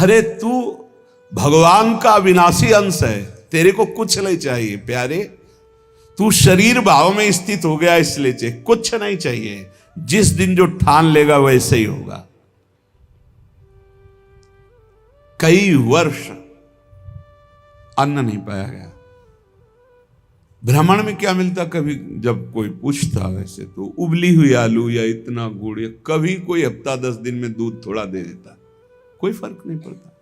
अरे तू भगवान का अविनाशी अंश है, तेरे को कुछ नहीं चाहिए प्यारे। तू शरीर भाव में स्थित हो गया इसलिए चाहिए, कुछ नहीं चाहिए। जिस दिन जो ठान लेगा वैसे ही होगा। कई वर्ष अन्न नहीं पाया गया। भ्रमण में क्या मिलता, कभी जब कोई पूछता वैसे तो उबली हुई आलू या इतना गुड़, या कभी कोई हफ्ता 10 दिन में दूध थोड़ा दे देता, कोई फर्क नहीं पड़ता।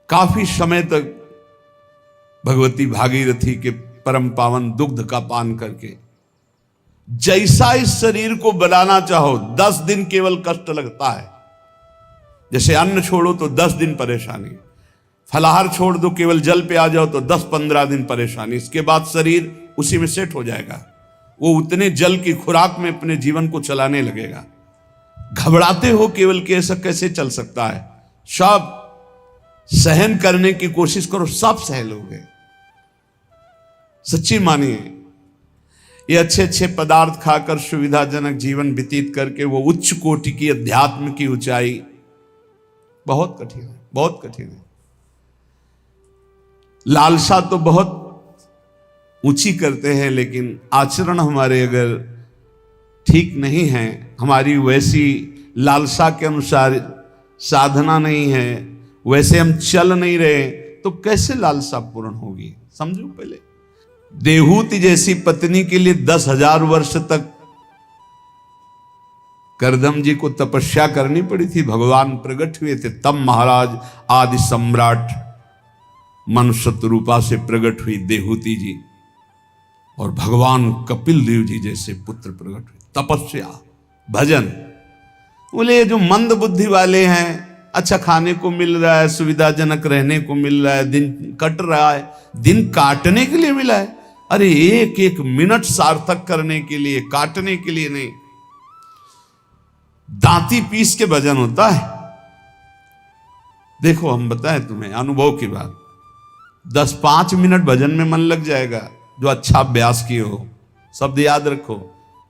काफी समय तक भगवती भागीरथी के परम पावन दुग्ध का पान करके जैसा इस शरीर को बनाना चाहो 10 दिन केवल कष्ट लगता है। जैसे अन्न छोड़ो तो 10 दिन परेशानी, फलाहार छोड़ दो, केवल जल पे आ जाओ तो 10-15 दिन परेशानी। इसके बाद शरीर उसी में सेट हो जाएगा, वो उतने जल की खुराक में अपने जीवन को चलाने लगेगा। घबराते हो केवल कि ऐसा कैसे चल सकता है, सब सहन करने की कोशिश करो, सब सह लोगे। सच्ची मानिए, ये अच्छे अच्छे पदार्थ खाकर सुविधाजनक जीवन व्यतीत करके वो उच्च कोटि की अध्यात्म की ऊंचाई बहुत कठिन है, बहुत कठिन है। लालसा तो बहुत ऊंची करते हैं, लेकिन आचरण हमारे अगर ठीक नहीं है, हमारी वैसी लालसा के अनुसार साधना नहीं है, वैसे हम चल नहीं रहे, तो कैसे लालसा पूर्ण होगी? समझो पहले। देहूति जैसी पत्नी के लिए 10,000 वर्ष तक करदम जी को तपस्या करनी पड़ी थी। भगवान प्रकट हुए थे तब महाराज आदि सम्राट मनुष्य रूपा से प्रकट हुई देहूति जी, और भगवान कपिल देव जी जैसे पुत्र प्रकट हुए। तपस्या, भजन। बोले ये जो मंद बुद्धि वाले हैं, अच्छा खाने को मिल रहा है, सुविधाजनक रहने को मिल रहा है, दिन कट रहा है, दिन काटने के लिए मिला है। अरे एक एक मिनट सार्थक करने के लिए, काटने के लिए नहीं। दांती पीस के भजन होता है। देखो हम बताएं तुम्हें अनुभव की बात, 10-5 मिनट भजन में मन लग जाएगा जो अच्छा अभ्यास किए हो। शब्द याद रखो,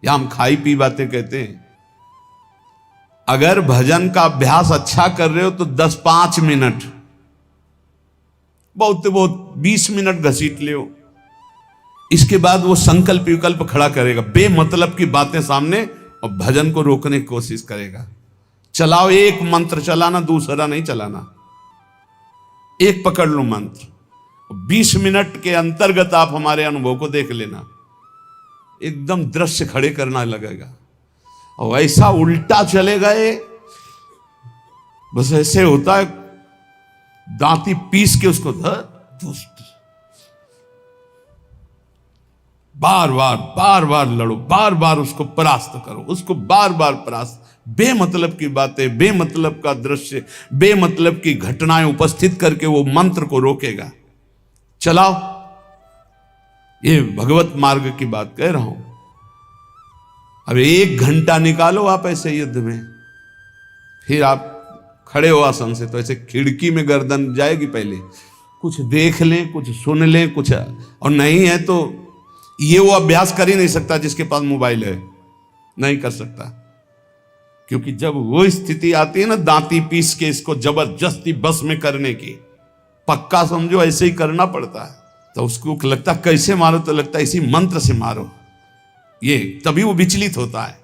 या हम खाई पी बातें कहते हैं। अगर भजन का अभ्यास अच्छा कर रहे हो तो 10-5 मिनट, बहुत बहुत 20 मिनट घसीट ले। इसके बाद वो संकल्प विकल्प खड़ा करेगा, बेमतलब की बातें सामने, और भजन को रोकने की कोशिश करेगा। चलाओ, एक मंत्र चलाना, दूसरा नहीं चलाना, एक पकड़ लो मंत्र। 20 मिनट के अंतर्गत आप हमारे अनुभव को देख लेना, एकदम दृश्य खड़े करना लगेगा। और ऐसा उल्टा चले गए, बस ऐसे होता है, दांती पीस के उसको बार बार बार बार लड़ो, बार बार उसको परास्त करो, उसको बार बार परास्त। बेमतलब की बातें, बेमतलब का दृश्य, बेमतलब की घटनाएं उपस्थित करके वो मंत्र को रोकेगा। चलाओ, ये भगवत मार्ग की बात कह रहा हूं। अब 1 घंटा निकालो आप ऐसे युद्ध में, फिर आप खड़े हो आसन से तो ऐसे खिड़की में गर्दन जाएगी। पहले कुछ देख लें, कुछ सुन लें, कुछ, और नहीं है तो ये वो अभ्यास कर ही नहीं सकता जिसके पास मोबाइल है, नहीं कर सकता। क्योंकि जब वो स्थिति आती है ना, दांती पीस के इसको जबरदस्ती बस में करने की, पक्का समझो ऐसे ही करना पड़ता है। तो उसको लगता कैसे मारो, तो लगता है इसी मंत्र से मारो, ये तभी वो विचलित होता है।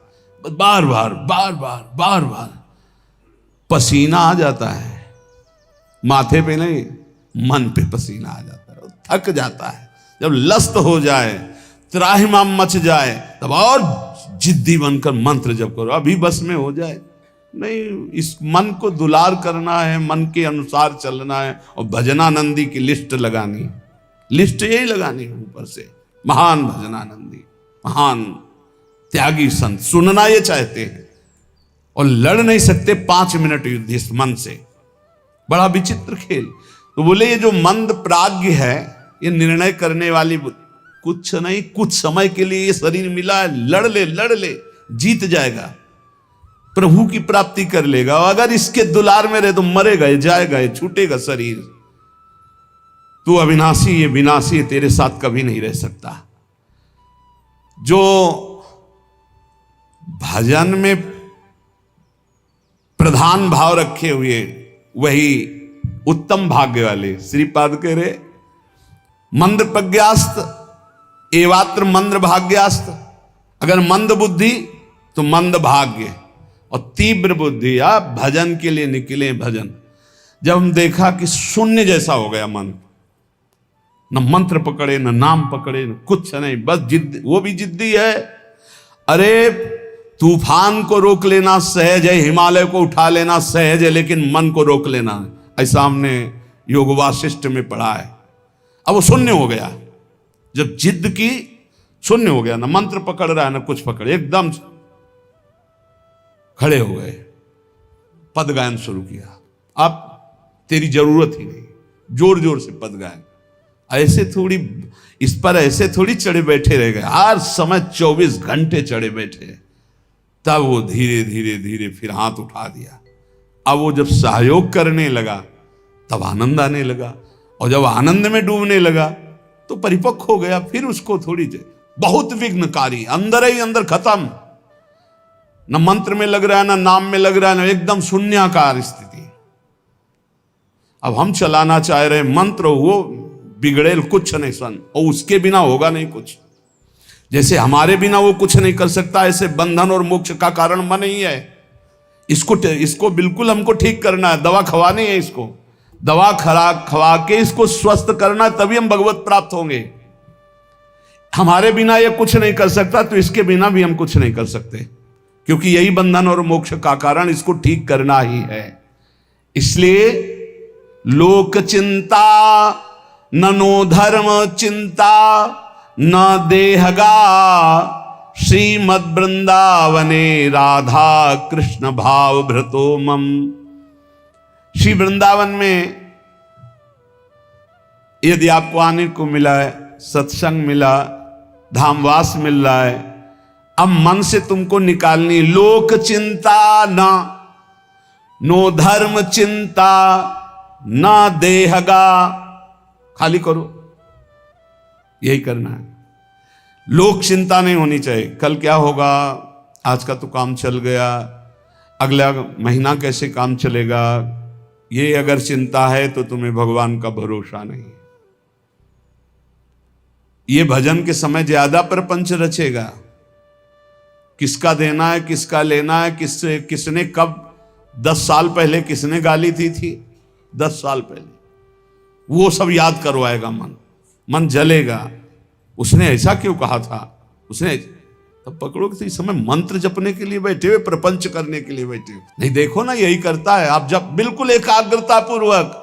बार बार बार बार बार बार पसीना आ जाता है, माथे पे नहीं, मन पे पसीना आ जाता है, थक जाता है। जब लस्त हो जाए, त्राहिमाम मच जाए, तब और जिद्दी बनकर मंत्र जप करो, अभी बस में हो जाए। नहीं, इस मन को दुलार करना है, मन के अनुसार चलना है, और भजनानंदी की लिस्ट लगानी, लिस्ट यही लगानी है ऊपर से। महान भजनानंदी, महान त्यागी संत, सुनना ये चाहते हैं और लड़ नहीं सकते 5 मिनट युद्ध इस मन से। बड़ा विचित्र खेल। तो बोले ये जो मंद प्राज्ञ है, ये निर्णय करने वाली कुछ नहीं, कुछ समय के लिए ये शरीर मिला है, लड़ ले, जीत जाएगा, प्रभु की प्राप्ति कर लेगा। और अगर इसके दुलार में रहे तो मरेगा, जाएगा, छूटेगा शरीर। तू अविनाशी, ये विनाशी, तेरे साथ कभी नहीं रह सकता। जो भजन में प्रधान भाव रखे हुए वही उत्तम भाग्य वाले। श्रीपाद कह रहे मंद प्रज्ञास्त एवात्र मंद भाग्यास्त। अगर मंद बुद्धि तो मंद भाग्य, और तीव्र बुद्धि आप भजन के लिए निकले। भजन जब हम देखा कि शून्य जैसा हो गया मन, न मंत्र पकड़े न नाम पकड़े न कुछ नहीं, बस जिद, वो भी जिद्दी है। अरे तूफान को रोक लेना सहज है, हिमालय को उठा लेना सहज है, लेकिन मन को रोक लेना ऐसा हमने योग वासिष्ठ में पढ़ा है। अब वो शून्य हो गया, जब जिद की शून्य हो गया, ना मंत्र पकड़ रहा है ना कुछ पकड़े, एकदम खड़े हो गए, पद गायन शुरू किया। अब तेरी जरूरत ही नहीं, जोर जोर से पद गायन। ऐसे थोड़ी इस पर ऐसे थोड़ी चढ़े बैठे रह गए, हर समय 24 घंटे चढ़े बैठे। तब वो धीरे धीरे धीरे फिर हाथ उठा दिया। अब वो जब सहयोग करने लगा तब आनंद आने लगा, और जब आनंद में डूबने लगा तो परिपक्व हो गया। फिर उसको थोड़ी बहुत विघ्नकारी, अंदर ही अंदर खत्म, न मंत्र में लग रहा है, न नाम में लग रहा है, न एकदम शून्याकार स्थिति। अब हम चलाना चाह रहे मंत्र, वो बिगड़ेल कुछ नहीं सन, और उसके बिना होगा नहीं कुछ। जैसे हमारे बिना वो कुछ नहीं कर सकता, ऐसे बंधन और मोक्ष का कारण मन ही है। इसको बिल्कुल हमको ठीक करना है, दवा खवानी है, इसको दवा खवा के इसको स्वस्थ करना, तभी हम भगवत प्राप्त होंगे। हमारे बिना ये कुछ नहीं कर सकता, तो इसके बिना भी हम कुछ नहीं कर सकते, क्योंकि यही बंधन और मोक्ष का कारण, इसको ठीक करना ही है। इसलिए लोक चिंता ननो धर्म चिंता न देहगा, श्रीमद् वृंदावने राधा कृष्ण भाव भ्रतो मम। श्री वृंदावन में यदि आपको आने को मिला है, सत्संग मिला, धामवास मिल रहा है, अब मन से तुमको निकालनी लोक चिंता ना, नो धर्म चिंता ना देहगा, खाली करो, यही करना है। लोक चिंता नहीं होनी चाहिए, कल क्या होगा, आज का तो काम चल गया, अगला महीना कैसे काम चलेगा, ये अगर चिंता है तो तुम्हें भगवान का भरोसा नहीं। ये भजन के समय ज्यादा प्रपंच रचेगा, किसका देना है, किसका लेना है, किसने कब 10 साल पहले किसने गाली थी 10 साल पहले, वो सब याद करवाएगा। मन जलेगा, उसने ऐसा क्यों कहा था, उसने तब पकड़ो कि इस समय मंत्र जपने के लिए बैठे हुए, प्रपंच करने के लिए बैठे हुए। नहीं देखो ना, यही करता है। आप जब बिल्कुल एकाग्रता पूर्वक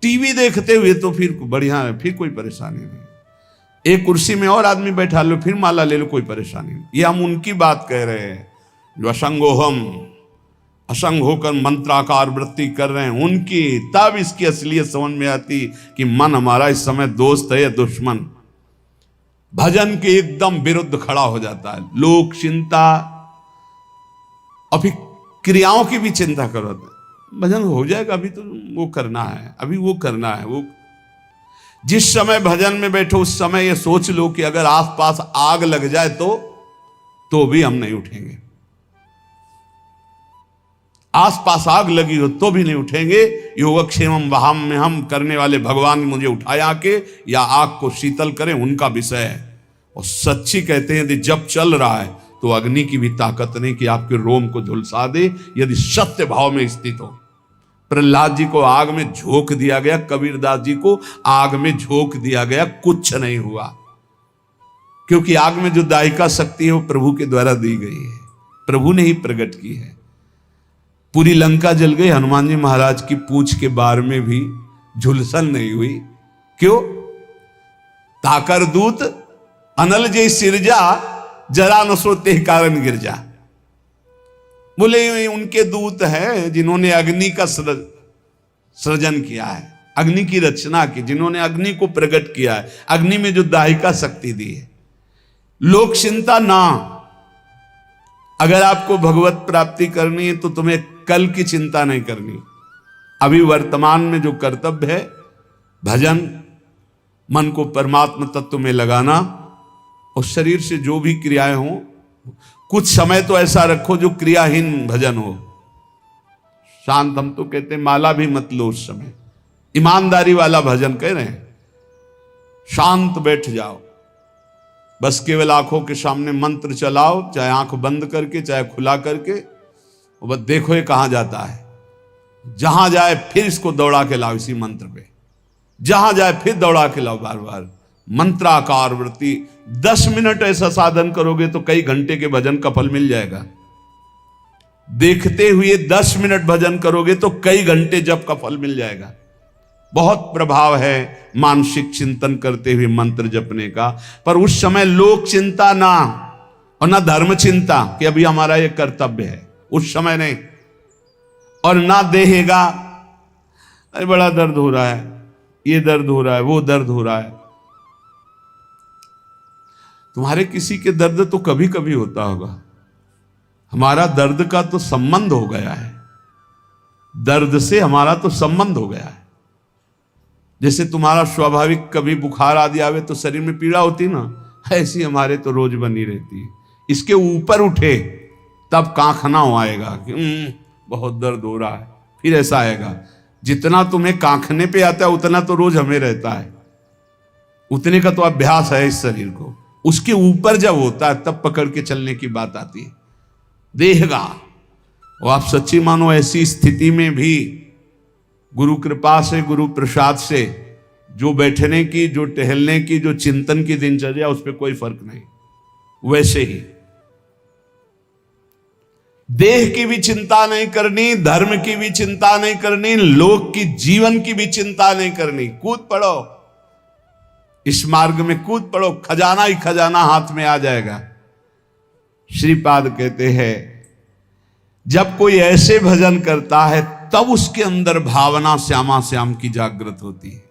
टीवी देखते हुए तो फिर बढ़िया है, फिर कोई परेशानी नहीं। एक कुर्सी में और आदमी बैठा लो, फिर माला ले लो, कोई परेशानी नहीं। ये हम उनकी बात कह रहे हैं जो असंगोहम असंग होकर मंत्राकार वृत्ति कर रहे हैं, उनकी। तब इसकी असलियत समझ में आती कि मन हमारा इस समय दोस्त है या दुश्मन। भजन के एकदम विरुद्ध खड़ा हो जाता है। लोक चिंता, और फिर क्रियाओं की भी चिंता करो, भजन हो जाएगा, अभी तो वो करना है, अभी वो करना है। वो जिस समय भजन में बैठो उस समय ये सोच लो कि अगर आसपास आग लग जाए तो भी हम नहीं उठेंगे। आसपास आग लगी हो तो भी नहीं उठेंगे। योगक्षेमम वहाम में हम करने वाले भगवान मुझे उठाए आके या आग को शीतल करें, उनका विषय है। और सच्ची कहते हैं यदि जब चल रहा है तो अग्नि की भी ताकत नहीं कि आपके रोम को झुलसा दे, यदि सत्य भाव में स्थित हो। प्रहलाद जी को आग में झोंक दिया गया, कबीरदास जी को आग में झोंक दिया गया, कुछ नहीं हुआ, क्योंकि आग में जो दायिका शक्ति है वो प्रभु के द्वारा दी गई है, प्रभु ने ही प्रकट की है। पूरी लंका जल गई, हनुमान जी महाराज की पूंछ के बार में भी झुलसन नहीं हुई। क्यों? ताकर दूत अनल जय सिरजा, जरा न सोते कारण गिरजा। बोले उनके दूत हैं जिन्होंने अग्नि का सृजन किया है, अग्नि की रचना की, जिन्होंने अग्नि को प्रकट किया है, अग्नि में जो दाहिका शक्ति दी है। लोक चिंता ना, अगर आपको भगवत प्राप्ति करनी है तो तुम्हें कल की चिंता नहीं करनी, अभी वर्तमान में जो कर्तव्य है भजन, मन को परमात्मा तत्व में लगाना, और शरीर से जो भी क्रियाएं हो, कुछ समय तो ऐसा रखो जो क्रियाहीन भजन हो, शांत, हम तो कहते माला भी मत लो उस समय, ईमानदारी वाला भजन कह रहे हैं। शांत बैठ जाओ, बस केवल आंखों के सामने मंत्र चलाओ, चाहे आंख बंद करके चाहे खुला करके, और बस देखो ये कहां जाता है। जहां जाए फिर इसको दौड़ा के लाओ इसी मंत्र पे, जहां जाए फिर दौड़ा के लाओ बार बार। मंत्राकार वृत्ति 10 मिनट ऐसा साधन करोगे तो कई घंटे के भजन का फल मिल जाएगा। देखते हुए 10 मिनट भजन करोगे तो कई घंटे जप का फल मिल जाएगा। बहुत प्रभाव है मानसिक चिंतन करते हुए मंत्र जपने का। पर उस समय लोक चिंता ना, और ना धर्म चिंता कि अभी हमारा ये कर्तव्य है, उस समय नहीं। और ना देहेगा, अरे बड़ा दर्द हो रहा है, ये दर्द हो रहा है, वो दर्द हो रहा है। तुम्हारे किसी के दर्द तो कभी कभी होता होगा, हमारा दर्द का तो संबंध हो गया है, दर्द से हमारा तो संबंध हो गया है। जैसे तुम्हारा स्वाभाविक कभी बुखार आदि आवे तो शरीर में पीड़ा होती ना, ऐसी हमारे तो रोज बनी रहती है। इसके ऊपर उठे तब कांखना हो आएगा कि बहुत दर्द हो रहा है, फिर ऐसा आएगा। जितना तुम्हें कांखने पे आता है उतना तो रोज हमें रहता है, उतने का तो अभ्यास है इस शरीर को। उसके ऊपर जब होता है तब पकड़ के चलने की बात आती है। देहगा, और आप सच्ची मानो ऐसी स्थिति में भी गुरु कृपा से, गुरु प्रसाद से जो बैठने की, जो टहलने की, जो चिंतन की दिनचर्या, उस पर कोई फर्क नहीं। वैसे ही देह की भी चिंता नहीं करनी, धर्म की भी चिंता नहीं करनी, लोक की जीवन की भी चिंता नहीं करनी। कूद पड़ो, इस मार्ग में कूद पड़ो, खजाना ही खजाना हाथ में आ जाएगा। श्रीपाद कहते हैं जब कोई ऐसे भजन करता है तब उसके अंदर भावना श्यामा श्याम की जागृत होती है।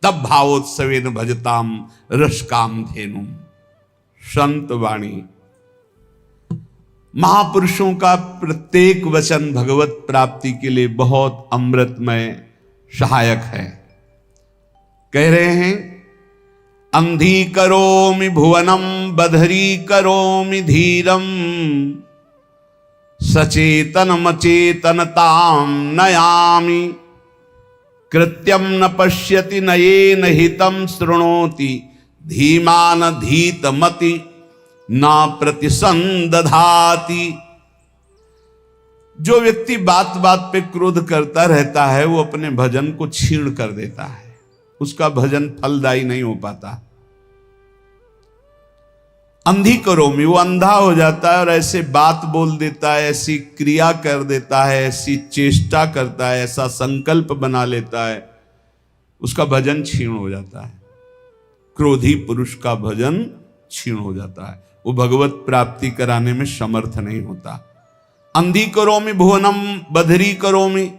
तब भावोत्सवेन भजताम रसकाम धेनुम। संत वाणी, महापुरुषों का प्रत्येक वचन भगवत प्राप्ति के लिए बहुत अमृतमय सहायक है। कह रहे हैं अंधी करोमि भुवनम बधरी करोमि धीरम सचेतनम चेतनताम नयामि कृत्यम न पश्यति नयेन हितं शृणोति धीमान धीतमति न प्रतिसंदधाति। जो व्यक्ति बात बात पे क्रोध करता रहता है वो अपने भजन को छीण कर देता है, उसका भजन फलदायी नहीं हो पाता। अंधी करोमी, वो अंधा हो जाता है और ऐसे बात बोल देता है, ऐसी क्रिया कर देता है, ऐसी चेष्टा करता है, ऐसा संकल्प बना लेता है, उसका भजन क्षीण हो जाता है। क्रोधी पुरुष का भजन क्षीण हो जाता है, वो भगवत प्राप्ति कराने में समर्थ नहीं होता। अंधी करोमी भुवनम बधरी करोमी,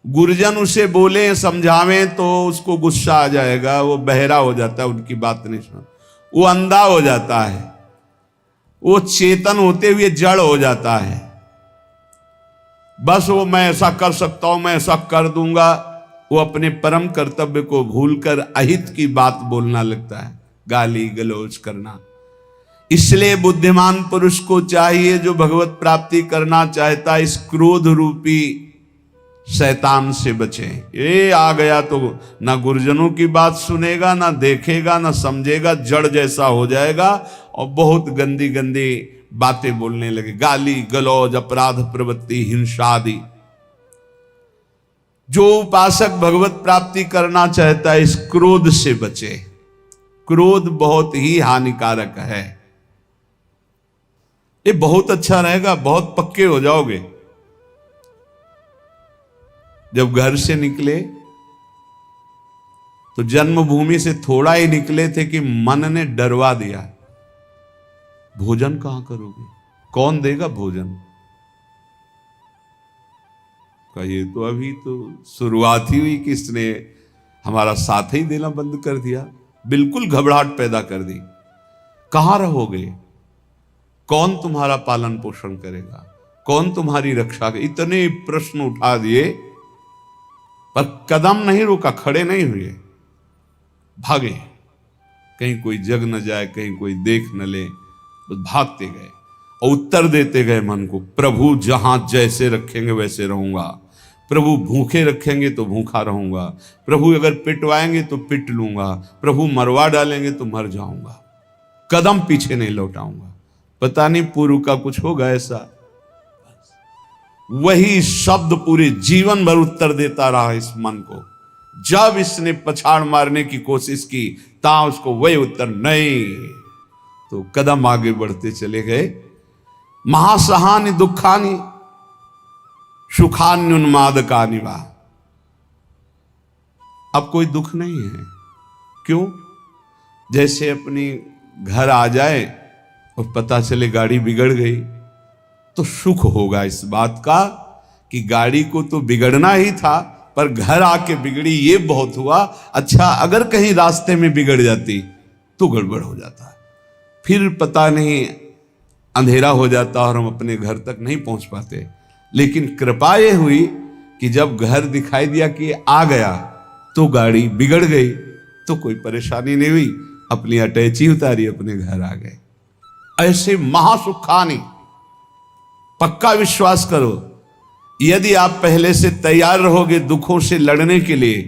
गुरुजन उसे बोले समझावें तो उसको गुस्सा आ जाएगा, वो बहरा हो जाता है, उनकी बात नहीं सुन, वो अंधा हो जाता है, वो चेतन होते हुए जड़ हो जाता है। बस वो मैं ऐसा कर सकता हूं, मैं ऐसा कर दूंगा, वो अपने परम कर्तव्य को भूलकर अहित की बात बोलना लगता है, गाली गलौज करना। इसलिए बुद्धिमान पुरुष को चाहिए, जो भगवत प्राप्ति करना चाहता है, इस क्रोध रूपी शैतान से बचे। ये आ गया तो ना गुरुजनों की बात सुनेगा, ना देखेगा, ना समझेगा, जड़ जैसा हो जाएगा और बहुत गंदी गंदी बातें बोलने लगे, गाली गलौज, अपराध प्रवृत्ति, हिंसा आदि। जो उपासक भगवत प्राप्ति करना चाहता है, इस क्रोध से बचे। क्रोध बहुत ही हानिकारक है। ये बहुत अच्छा रहेगा, बहुत पक्के हो जाओगे। जब घर से निकले तो जन्मभूमि से थोड़ा ही निकले थे कि मन ने डरवा दिया, भोजन कहां करोगे, कौन देगा भोजन। ये तो अभी तो शुरुआत ही हुई कि इसने हमारा साथ ही देना बंद कर दिया, बिल्कुल घबराहट पैदा कर दी। कहां रहोगे, कौन तुम्हारा पालन पोषण करेगा, कौन तुम्हारी रक्षा करेगा। इतने प्रश्न उठा दिए पर कदम नहीं रोका, खड़े नहीं हुए, भागे। कहीं कोई जग न जाए, कहीं कोई देख न ले, बस भागते गए और उत्तर देते गए मन को, प्रभु जहां जैसे रखेंगे वैसे रहूंगा, प्रभु भूखे रखेंगे तो भूखा रहूंगा, प्रभु अगर पिटवाएंगे तो पिट लूंगा, प्रभु मरवा डालेंगे तो मर जाऊंगा, कदम पीछे नहीं लौटाऊंगा। पता नहीं पूर्व का कुछ होगा ऐसा। वही शब्द पूरे जीवन भर उत्तर देता रहा इस मन को। जब इसने पछाड़ मारने की कोशिश की ता उसको वही उत्तर नहीं, तो कदम आगे बढ़ते चले गए। महासहानि दुखानि सुखान्युन्मादकानि वा। अब कोई दुख नहीं है। क्यों? जैसे अपनी घर आ जाए और पता चले गाड़ी बिगड़ गई तो सुख होगा इस बात का कि गाड़ी को तो बिगड़ना ही था, पर घर आके बिगड़ी ये बहुत हुआ। अच्छा, अगर कहीं रास्ते में बिगड़ जाती तो गड़बड़ हो जाता, फिर पता नहीं अंधेरा हो जाता और हम अपने घर तक नहीं पहुंच पाते। लेकिन कृपा ये हुई कि जब घर दिखाई दिया कि आ गया तो गाड़ी बिगड़ गई, तो कोई परेशानी नहीं हुई, अपनी अटैची उतारी, अपने घर आ गए। ऐसे महासुखानी, पक्का विश्वास करो, यदि आप पहले से तैयार रहोगे दुखों से लड़ने के लिए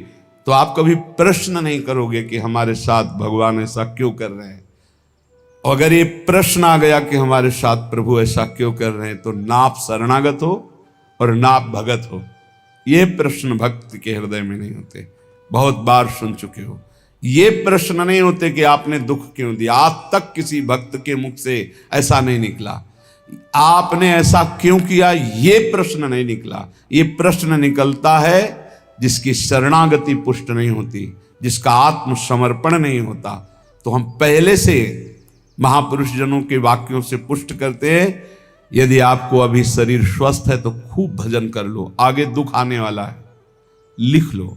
तो आप कभी प्रश्न नहीं करोगे कि हमारे साथ भगवान ऐसा क्यों कर रहे हैं। और अगर ये प्रश्न आ गया कि हमारे साथ प्रभु ऐसा क्यों कर रहे हैं, तो ना आप शरणागत हो और ना आप भगत हो। ये प्रश्न भक्त के हृदय में नहीं होते। बहुत बार सुन चुके हो, ये प्रश्न नहीं होते कि आपने दुख क्यों दिया। आज तक किसी भक्त के मुख से ऐसा नहीं निकला, आपने ऐसा क्यों किया, ये प्रश्न नहीं निकला। ये प्रश्न निकलता है जिसकी शरणागति पुष्ट नहीं होती, जिसका आत्मसमर्पण नहीं होता। तो हम पहले से महापुरुष जनों के वाक्यों से पुष्ट करते हैं, यदि आपको अभी शरीर स्वस्थ है तो खूब भजन कर लो, आगे दुख आने वाला है। लिख लो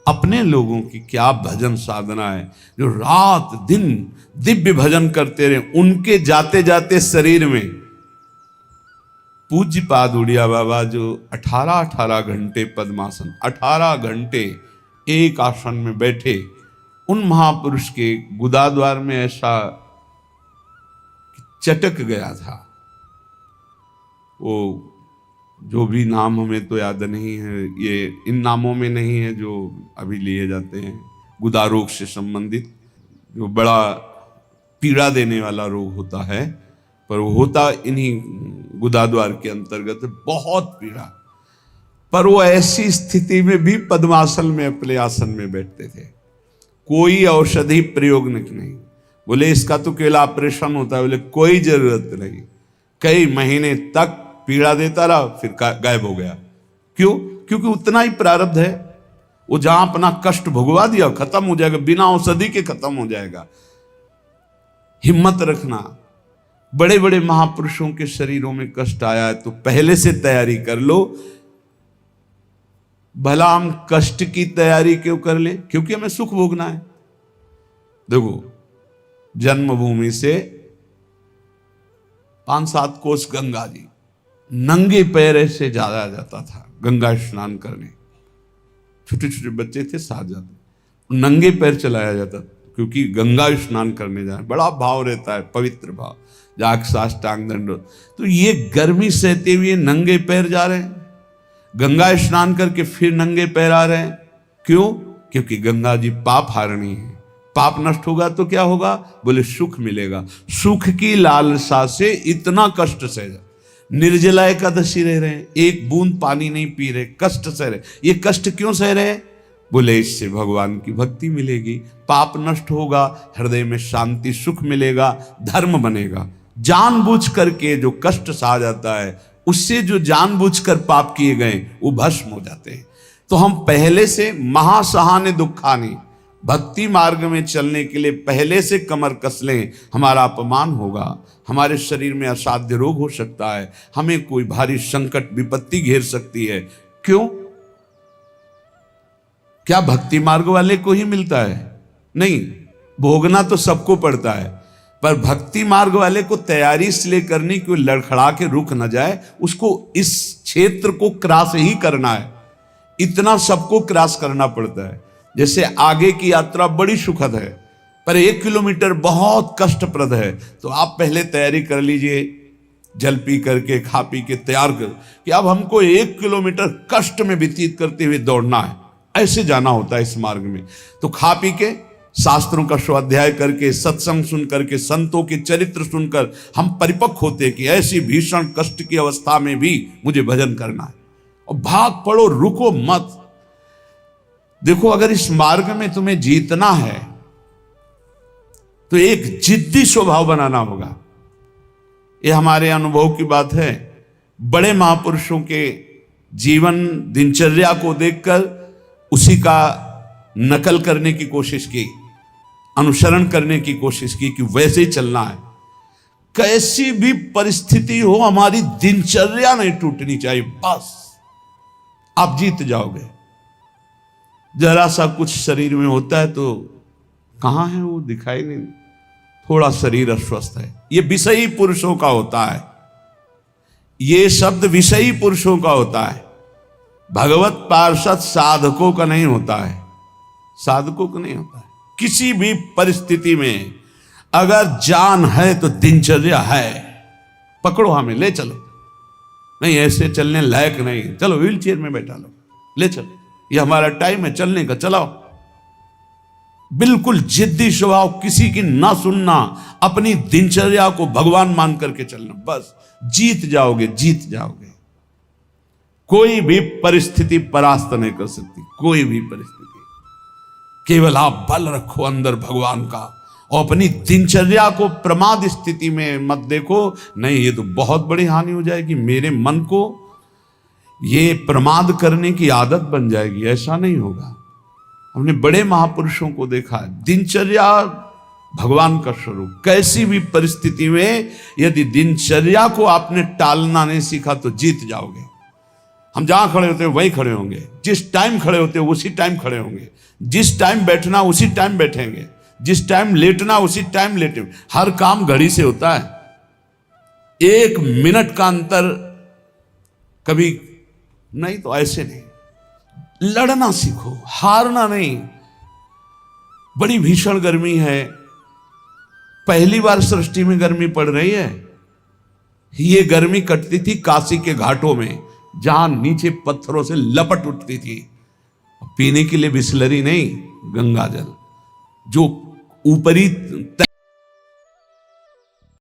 अपने लोगों की क्या भजन साधना है, जो रात दिन दिव्य भजन करते रहे। उनके जाते जाते शरीर में पूज्य पाद उड़िया बाबा जो 18 घंटे पद्मासन, 18 घंटे एक आसन में बैठे, उन महापुरुष के गुदाद्वार में ऐसा चटक गया था। वो जो भी नाम हमें तो याद नहीं है, ये इन नामों में नहीं है जो अभी लिए जाते हैं, गुदा रोग से संबंधित जो बड़ा पीड़ा देने वाला रोग होता है, पर वो होता इन्हीं गुदाद्वार के अंतर्गत, बहुत पीड़ा। पर वो ऐसी स्थिति में भी पद्मासन में अपने आसन में बैठते थे, कोई औषधि प्रयोग नहीं। बोले इसका तो केवल ऑपरेशन होता है, बोले कोई जरूरत नहीं। कई महीने तक पीड़ा देता रहा, फिर गायब हो गया। क्यों? क्योंकि उतना ही प्रारब्ध है। वो जहां अपना कष्ट भुगवा दिया खत्म हो जाएगा, बिना औषधि के खत्म हो जाएगा। हिम्मत रखना। बड़े बड़े महापुरुषों के शरीरों में कष्ट आया है तो पहले से तैयारी कर लो। भला हम कष्ट की तैयारी क्यों कर ले? क्योंकि हमें सुख भोगना है। देखो, जन्मभूमि से 5-7 कोस गंगा जी, नंगे पैर ऐसे जाया जाता था गंगा स्नान करने। छोटे छोटे बच्चे थे, साथ जाते, नंगे पैर चलाया जाता, क्योंकि गंगा स्नान करने जाए, बड़ा भाव रहता है, पवित्र भाव, जाग साष्टांग दंड। तो ये गर्मी सहते हुए नंगे पैर जा रहे हैं, गंगा स्नान करके फिर नंगे पैर आ रहे हैं। क्यों? क्योंकि गंगा जी पाप हारणी है। पाप नष्ट होगा तो क्या होगा? बोले सुख मिलेगा। सुख की लालसा से इतना कष्ट सह, निर्जला एकादशी रह रहे हैं, एक बूंद पानी नहीं पी रहे, कष्ट सह रहे। ये कष्ट क्यों सह रहे हैं? बोले इससे भगवान की भक्ति मिलेगी, पाप नष्ट होगा, हृदय में शांति सुख मिलेगा, धर्म बनेगा। जानबूझ करके जो कष्ट सहा जाता है, उससे जो जानबूझकर पाप किए गए वो भस्म हो जाते हैं। तो हम पहले से महासहाने दुखानी, भक्ति मार्ग में चलने के लिए पहले से कमर कस लें। हमारा अपमान होगा, हमारे शरीर में असाध्य रोग हो सकता है, हमें कोई भारी संकट विपत्ति घेर सकती है। क्यों? क्या भक्ति मार्ग वाले को ही मिलता है? नहीं, भोगना तो सबको पड़ता है, पर भक्ति मार्ग वाले को तैयारी इसलिए करनी कि लड़खड़ा के रुक न जाए, उसको इस क्षेत्र को क्रॉस ही करना है। इतना सबको क्रॉस करना पड़ता है। जैसे आगे की यात्रा बड़ी सुखद है, पर 1 किलोमीटर बहुत कष्टप्रद है, तो आप पहले तैयारी कर लीजिए। जल पी करके खा पी के तैयार कर कि अब हमको 1 किलोमीटर कष्ट में व्यतीत करते हुए दौड़ना है, ऐसे जाना होता है इस मार्ग में। तो खा पी के शास्त्रों का स्वाध्याय करके, सत्संग सुन करके, संतों के चरित्र सुनकर हम परिपक्व होते कि ऐसी भीषण कष्ट की अवस्था में भी मुझे भजन करना है। और भाग पड़ो, रुको मत। देखो, अगर इस मार्ग में तुम्हें जीतना है तो एक जिद्दी स्वभाव बनाना होगा। ये हमारे अनुभव की बात है। बड़े महापुरुषों के जीवन दिनचर्या को देखकर उसी का नकल करने की कोशिश की, अनुसरण करने की कोशिश की कि वैसे ही चलना है। कैसी भी परिस्थिति हो, हमारी दिनचर्या नहीं टूटनी चाहिए, बस आप जीत जाओगे। जरा सा कुछ शरीर में होता है तो कहां है वो, दिखाई नहीं, थोड़ा शरीर अस्वस्थ है। ये विषयी पुरुषों का होता है, ये शब्द विषयी पुरुषों का होता है। भगवत पार्षद साधकों का नहीं होता है, साधकों का नहीं होता है। किसी भी परिस्थिति में अगर जान है तो दिनचर्या है, पकड़ो, हमें ले चलो। नहीं ऐसे चलने लायक नहीं, चलो व्हील चेयर में बैठा लो, ले चलो, ये हमारा टाइम है चलने का, चलाओ। बिल्कुल जिद्दी स्वभाव, किसी की ना सुनना, अपनी दिनचर्या को भगवान मान करके चलना, बस जीत जाओगे, जीत जाओगे। कोई भी परिस्थिति परास्त नहीं कर सकती, कोई भी परिस्थिति। केवल आप बल रखो अंदर भगवान का, और अपनी दिनचर्या को प्रमाद स्थिति में मत देखो। नहीं, ये तो बहुत बड़ी हानि हो जाएगी, मेरे मन को ये प्रमाद करने की आदत बन जाएगी, ऐसा नहीं होगा। हमने बड़े महापुरुषों को देखा है, दिनचर्या भगवान का स्वरूप। कैसी भी परिस्थिति में यदि दिनचर्या को आपने टालना नहीं सीखा तो जीत जाओगे। हम जहां खड़े होते हैं वहीं खड़े होंगे, जिस टाइम खड़े होते हैं उसी टाइम खड़े होंगे, जिस टाइम बैठना उसी टाइम बैठेंगे, जिस टाइम लेटना उसी टाइम लेटेंगे। हर काम घड़ी से होता है, 1 मिनट का अंतर कभी नहीं। तो ऐसे नहीं, लड़ना सीखो, हारना नहीं। बड़ी भीषण गर्मी है, पहली बार सृष्टि में गर्मी पड़ रही है। ये गर्मी कटती थी काशी के घाटों में, जहां नीचे पत्थरों से लपट उठती थी। पीने के लिए बिस्लरी नहीं, गंगा जल जो ऊपरी